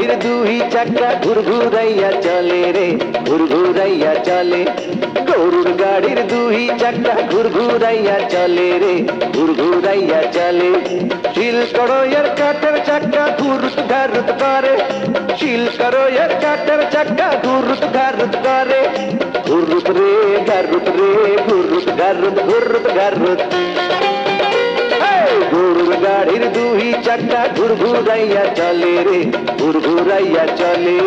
গাড়ির দুই চাকা ঘুরঘুরাইয়া চলে রে, ঘুরঘুরাইয়া চলে। গরুর গাড়ির দুই চাকা ঘুরঘুরাইয়া চলে রে, ঘুরঘুরাইয়া চলে। শিল কড়ইয়ের কাঠের চাকা ঘুরুত ঘারুত করে, শিল কড়ইয়ের কাঠের চাকা ঘুরুত ঘারুত করে। ঘুরুত রে ঘারুত রে, ঘুরুত ঘারুত ঘুরুত ঘারুত। গরুর গাড়ির দুই চাকা ঘুরঘুরাইয়া চলে রে, ঘুরঘুরাইয়া চলে।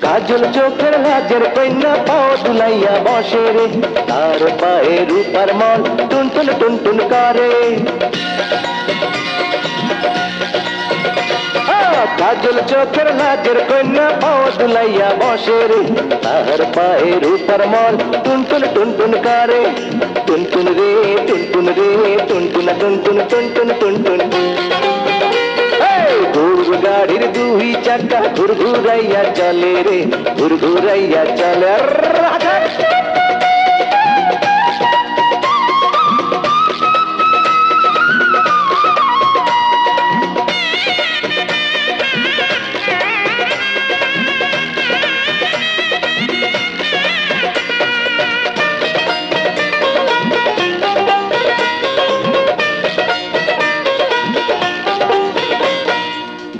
কাজল চোখের লাজের কন্যা পাও দুলাইয়া বসে রে, তার পায়ে রূপার মল টুনটুন টুনটুন করে। কাজল চোখের লাজের কন্যা পাও দুলাইয়া বসে রে, তার পায়ে রূপার মল টুনটুন টুনটুন করে। টুনটুন রে টুনটুন রে, টুনটুন টুনটুন টুনটুন টুনটুন। গরুর গাড়ির দুই চাকা ঘুরঘুরাইয়া চলে রে, ঘুরঘুরাইয়া চলে।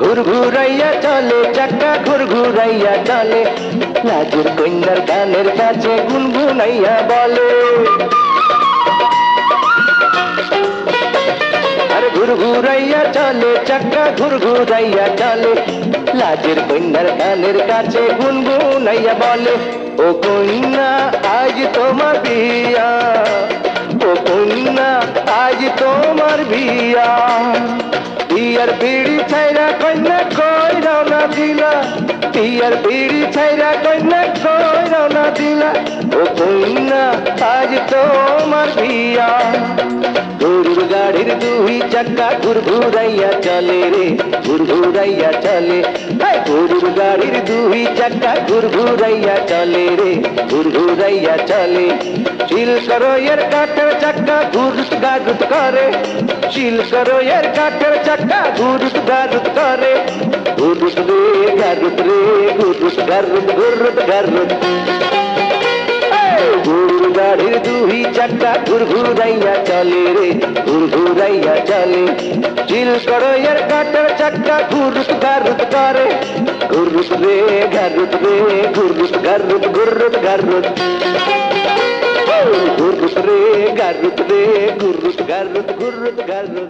ঘুরঘুরাইয়া চলে চাকা ঘুরঘুরাইয়া চলে, লাজের কন্যার গানের কাছে গুনগুনাইয়া বলে। আর ঘুরঘুরাইয়া চলে চাকা ঘুরঘুরাইয়া চলে, লাজের কন্যার গানের কাছে গুনগুনাইয়া বলে। ও কন্যা আজ তোমার বিয়া, ও কন্যা আজ তোমার বিয়া। বিয়ার বিড়ি ছাইরা কন্যা কই রওনা দিলা, বিয়ার বিড়ি ছাইরা কন্যা কই রওনা দিলা। ও কন্যা আজ তোমার বিয়া। গরুর গাড়ির দুই চাকা ঘুরঘুরাইয়া চলে রে, ঘুরঘুরাইয়া চলে। গরুর গাড়ির দুই চাকা ঘুরঘুরাইয়া চলে রে, ঘুরঘুরাইয়া চলে। শিল কড়ইয়ের কাঠের চাকা ঘুরুত ঘারুত করে, শিল কড়ইয়ের কাঠের চাকা ঘুরুত ঘারুত করে। ঘুরুত রে ঘারুত রে, ঘুরুত ঘারুত ঘুরুত ঘারুত। গরুর গাড়ির দুই চাকা ঘুরঘুরাইয়া চলে রে, ঘুরঘুরাইয়া চলে। শিল কড়ইয়ের কাঠের চাকা ঘুরুত ঘারুত করে। ঘুরুত রে ঘারুত রে, ঘুরুত ঘারুত ঘুরুত ঘারুত। ঘুরুত রে ঘারুত রে, ঘুরুত ঘারুত ঘুরুত ঘারুত।